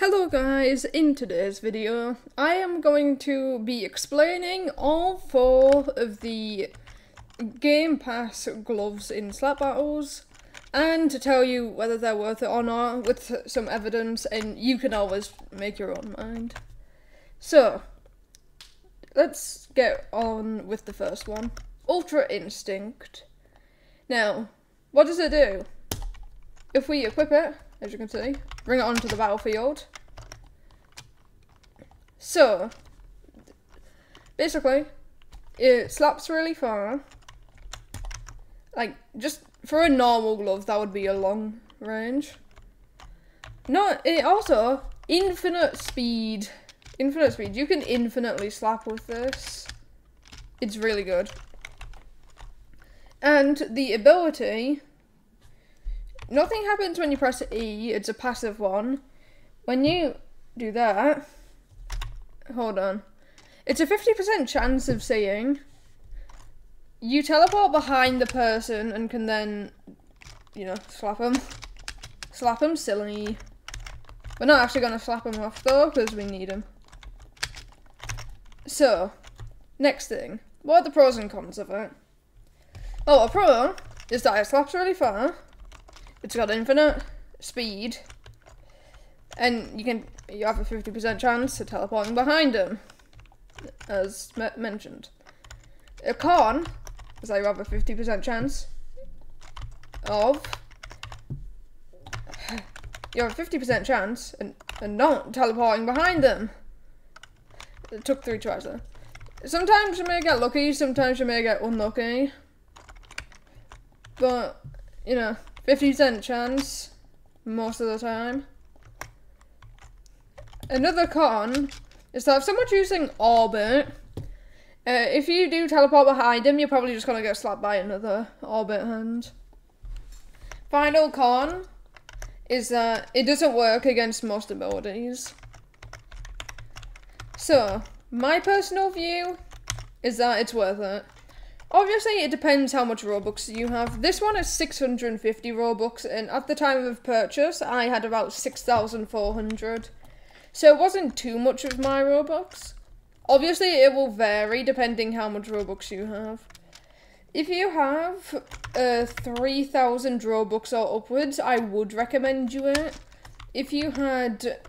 Hello guys, in today's video I am going to be explaining all 4 of the Gamepass gloves in slap battles and to tell you whether they're worth it or not with some evidence, and you can always make your own mind. So, let's get on with the first one. Ultra Instinct. Now, what does it do? If we equip it, as you can see, bring it onto the battlefield. So, basically, it slaps really far. Like, just for a normal glove, that would be a long range. No, it also, infinite speed. Infinite speed. You can infinitely slap with this. It's really good. And the ability, nothing happens when you press E, it's a passive one. When you do that, hold on, it's a 50% chance of seeing. You teleport behind the person and can then, you know, slap them. Slap them silly. We're not actually going to slap them off though, because we need them. So, next thing, what are the pros and cons of it? Well, a pro is that it slaps really far. It's got infinite speed, and you have a 50% chance of teleporting behind him, as mentioned. A con is that you have a 50% chance of you have a 50% chance and not teleporting behind them. It took 3 tries though. Sometimes you may get lucky, sometimes you may get unlucky, but you know, 50% chance most of the time. Another con is that if someone's using orbit, if you do teleport behind him, you're probably just gonna get slapped by another orbit hand. Final con is that it doesn't work against most abilities. So, my personal view is that it's worth it. Obviously, it depends how much Robux you have. This one is 650 Robux, and at the time of purchase, I had about 6,400. So it wasn't too much of my Robux. Obviously, it will vary depending how much Robux you have. If you have 3,000 Robux or upwards, I would recommend you it. If you had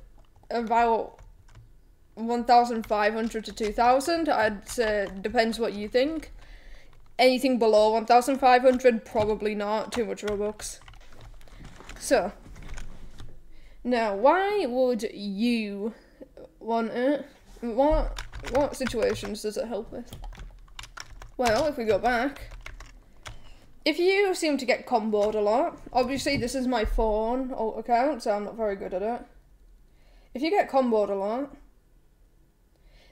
about 1,500 to 2,000, I'd say depends what you think. Anything below 1,500, probably not. Too much Robux. So, now, why would you want it? What situations does it help with? Well, if we go back, if you seem to get comboed a lot, obviously this is my phone alt account, so I'm not very good at it. If you get comboed a lot,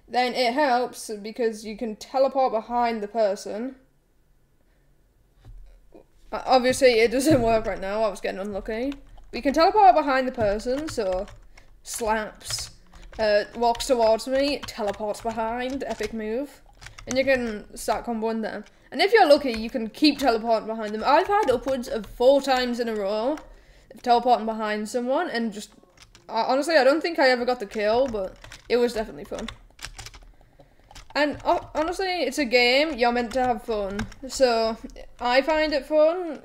then it helps because you can teleport behind the person. Obviously, it doesn't work right now, I was getting unlucky. We can teleport behind the person, so slaps, walks towards me, teleports behind, epic move. And you can start comboing them. And if you're lucky, you can keep teleporting behind them. I've had upwards of 4 times in a row of teleporting behind someone, and just, honestly, I don't think I ever got the kill, but it was definitely fun. And honestly, it's a game, you're meant to have fun. So, I find it fun.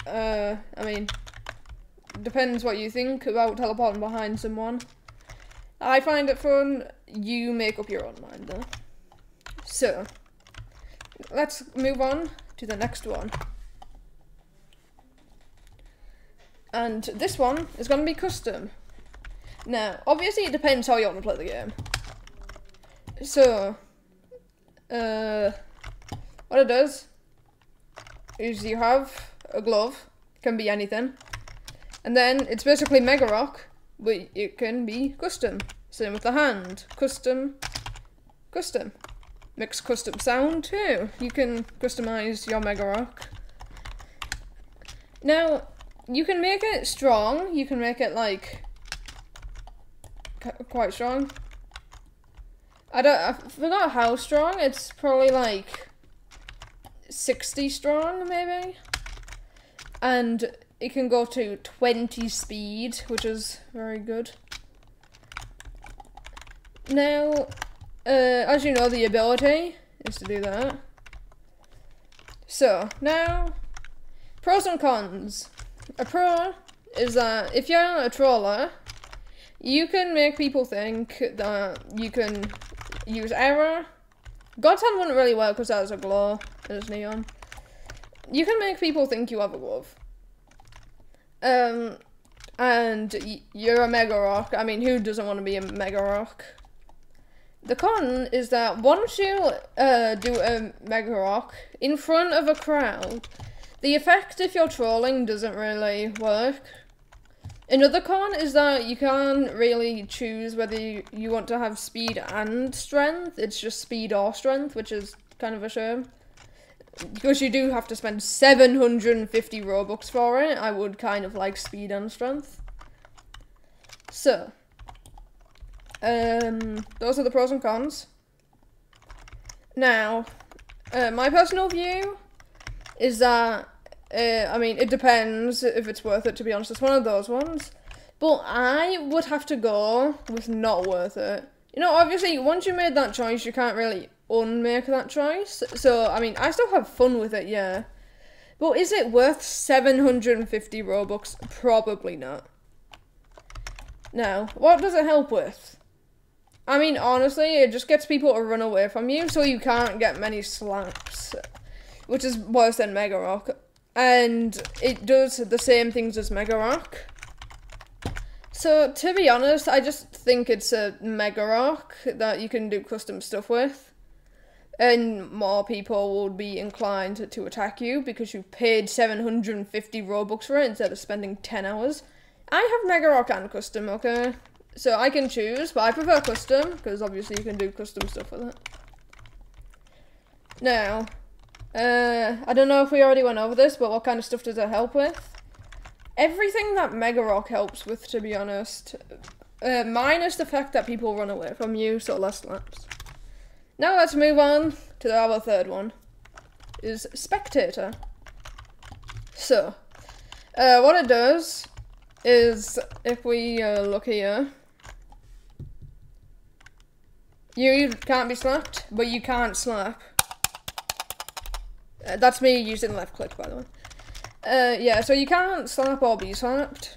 I mean, depends what you think about teleporting behind someone. I find it fun, you make up your own mind though. So, let's move on to the next one. And this one is going to be custom. Now, obviously it depends how you want to play the game. So, what it does is you have a glove, can be anything, and then it's basically Mega Rock, but it can be custom. Same with the hand, custom. Makes custom sound too. You can customize your Mega Rock. Now, you can make it strong, you can make it like, quite strong. I forgot how strong, it's probably like 60 strong maybe. And it can go to 20 speed, which is very good. Now, as you know, the ability is to do that. So, now, pros and cons. A pro is that if you're a troller, you can make people think that you can use error. God's hand wouldn't really work because that is a glow, and it's neon. You can make people think you have a glove. And you're a mega rock. I mean, who doesn't want to be a mega rock? The con is that once you do a mega rock in front of a crowd, the effect if you're trolling doesn't really work. Another con is that you can't really choose whether you want to have speed and strength. It's just speed or strength, which is kind of a shame. Because you do have to spend 750 Robux for it, I would kind of like speed and strength. So, those are the pros and cons. Now, my personal view is that, I mean, it depends if it's worth it, to be honest. It's one of those ones. But I would have to go with not worth it. You know, obviously, once you made that choice, you can't really unmake that choice. So, I mean, I still have fun with it, yeah. But is it worth 750 Robux? Probably not. Now, what does it help with? I mean, honestly, it just gets people to run away from you, so you can't get many slaps. Which is worse than Mega Rock. And it does the same things as Mega Rock. So, to be honest, I just think it's a Mega Rock that you can do custom stuff with. And more people would be inclined to attack you because you paid 750 Robux for it instead of spending 10 hours. I have Mega Rock and custom, okay? So I can choose, but I prefer custom because obviously you can do custom stuff with it. Now, I don't know if we already went over this, but what kind of stuff does it help with? Everything that Mega Rock helps with, to be honest. Minus the fact that people run away from you, so less slaps. Now let's move on to our third one, is Spectator. So, what it does is, if we look here, you can't be slapped, but you can't slap. That's me using left click, by the way. Yeah, so you can't slap or be slapped.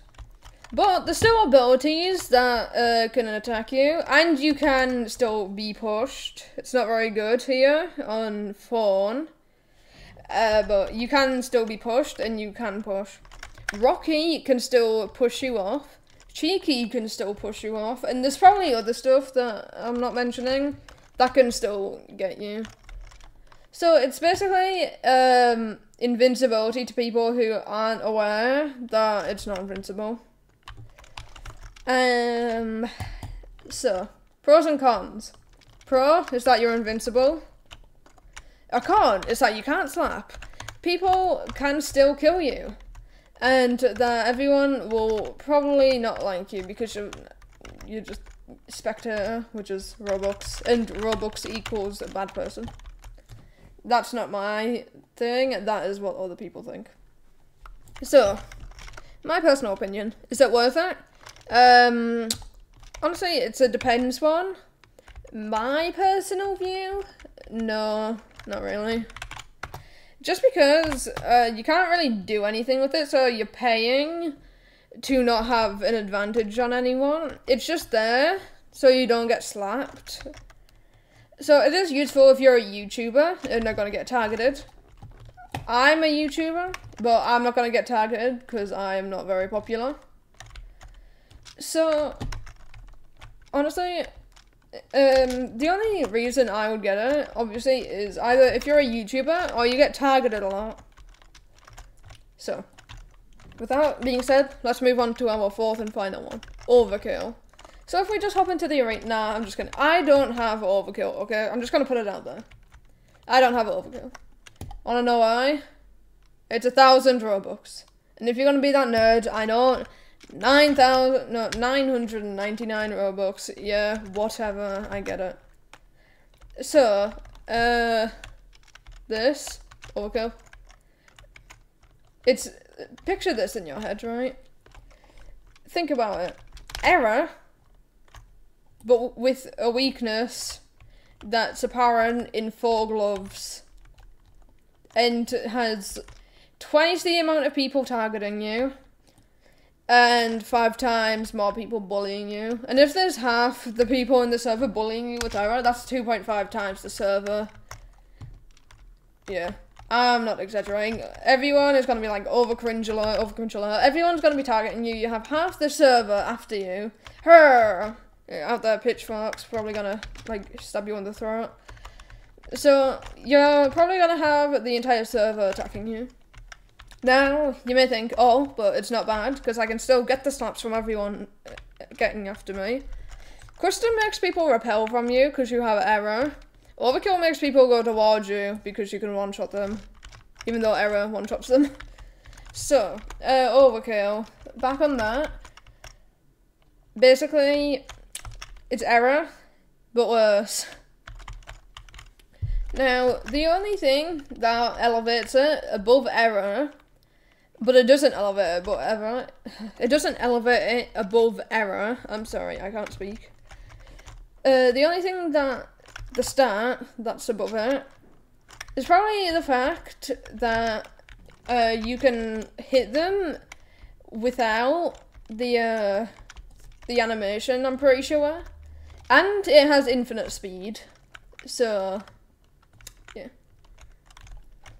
But there's still abilities that can attack you, and you can still be pushed. It's not very good here on phone, but you can still be pushed, and you can push. Rocky can still push you off. Cheeky can still push you off, and there's probably other stuff that I'm not mentioning that can still get you. So it's basically invincibility to people who aren't aware that it's not invincible. So, pros and cons. Pro is that you're invincible. A con is that you can't slap. People can still kill you. And that everyone will probably not like you because you're just Spectator, which is Robux, and Robux equals a bad person. That's not my thing, that is what other people think. So, my personal opinion, is it worth it? Honestly, it's a depends one. My personal view, no, not really. Just because you can't really do anything with it, so you're paying to not have an advantage on anyone. It's just there, so you don't get slapped. So it is useful if you're a YouTuber and not going to get targeted. I'm a YouTuber, but I'm not going to get targeted because I am not very popular. So, honestly, the only reason I would get it, obviously, is either if you're a YouTuber or you get targeted a lot. So, with that being said, let's move on to our fourth and final one, Overkill. So if we just hop into the arena, I don't have Overkill, okay? I'm just gonna put it out there. I don't have Overkill. Wanna know why? It's 1,000 Robux. And if you're gonna be that nerd, I know 999 Robux, yeah, whatever, I get it. So, this, Overkill, it's, picture this in your head, right? Think about it. Error but with a weakness that's apparent in 4 gloves. And has twice the amount of people targeting you. And 5 times more people bullying you. And if there's half the people in the server bullying you with error, that's 2.5 times the server. Yeah. I'm not exaggerating. Everyone is going to be like, over cringe alert. Everyone's going to be targeting you. You have half the server after you. Her! Out there, pitchforks, probably going to, like, stab you in the throat. So, you're probably going to have the entire server attacking you. Now, you may think, oh, but it's not bad, because I can still get the slaps from everyone getting after me. Custom makes people repel from you, because you have error. Overkill makes people go towards you, because you can one-shot them. Even though error one-shots them. So, overkill. Back on that. Basically, it's error, but worse. Now, the only thing that elevates it above error, but it doesn't elevate it above error. It doesn't elevate it above error. I'm sorry, I can't speak. The only thing that the stat that's above it is probably the fact that you can hit them without the animation, I'm pretty sure. And it has infinite speed. So, yeah.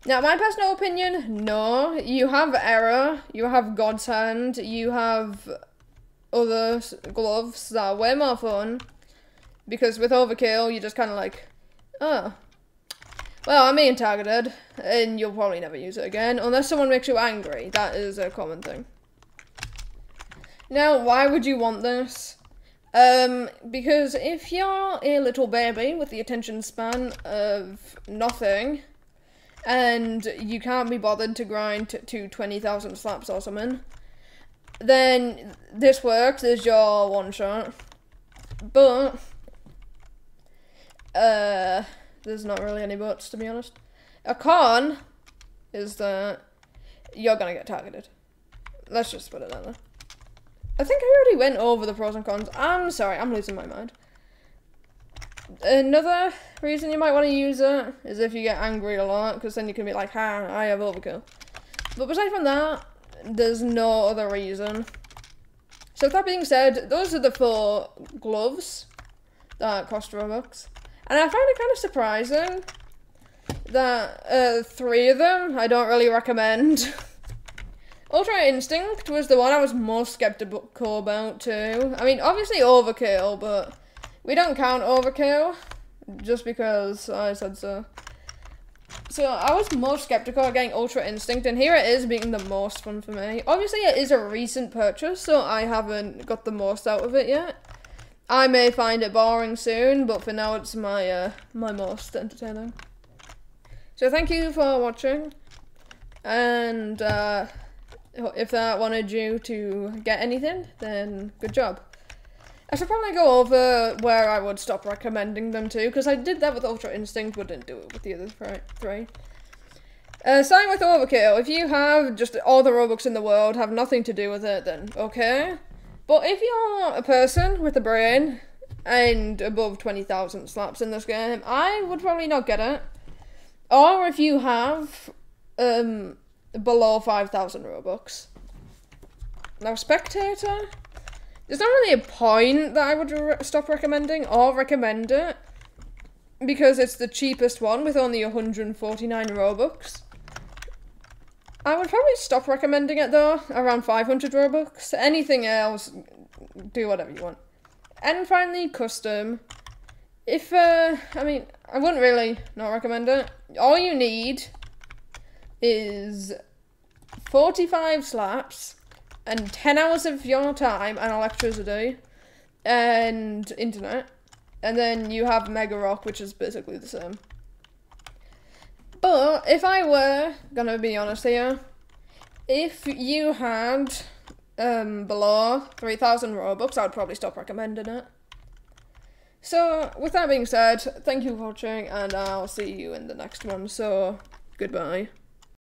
Now, my personal opinion, no. You have error, you have God's hand, you have other gloves that are way more fun. Because with overkill, you're just kind of like, oh, well, I'm being targeted, and you'll probably never use it again, unless someone makes you angry. That is a common thing. Now, why would you want this? Because if you're a little baby with the attention span of nothing, and you can't be bothered to grind to 20,000 slaps or something, then this works as your one shot. But there's not really any buts, to be honest. A con is that you're gonna get targeted. Let's just put it that way. I think I already went over the pros and cons. I'm sorry, I'm losing my mind. Another reason you might want to use it is if you get angry a lot, because then you can be like, ha, I have overkill. But aside from that, there's no other reason. So with that being said, those are the 4 gloves that cost Robux. And I find it kind of surprising that 3 of them I don't really recommend. Ultra Instinct was the one I was most skeptical about too. I mean, obviously Overkill, but we don't count Overkill just because I said so. So I was most skeptical of getting Ultra Instinct, and here it is being the most fun for me. Obviously it is a recent purchase, so I haven't got the most out of it yet. I may find it boring soon, but for now it's my my most entertaining. So thank you for watching, and if that wanted you to get anything, then good job. I should probably go over where I would stop recommending them to, because I did that with Ultra Instinct, but didn't do it with the other 3. Starting with Overkill, if you have just all the Robux in the world, have nothing to do with it, then okay. But if you're a person with a brain and above 20,000 slaps in this game, I would probably not get it. Or if you have below 5,000 Robux. Now, Spectator, there's not really a point that I would stop recommending or recommend it, because it's the cheapest one with only 149 Robux. I would probably stop recommending it though, around 500 Robux. Anything else, do whatever you want. And finally, Custom. If, I mean, I wouldn't really not recommend it. All you need is 45 slaps and 10 hours of your time and electricity and internet. And then you have Mega Rock, which is basically the same. But if I were gonna be honest here, if you had below 3,000 Robux, I would probably stop recommending it. So with that being said, thank you for watching, and I'll see you in the next one. So goodbye.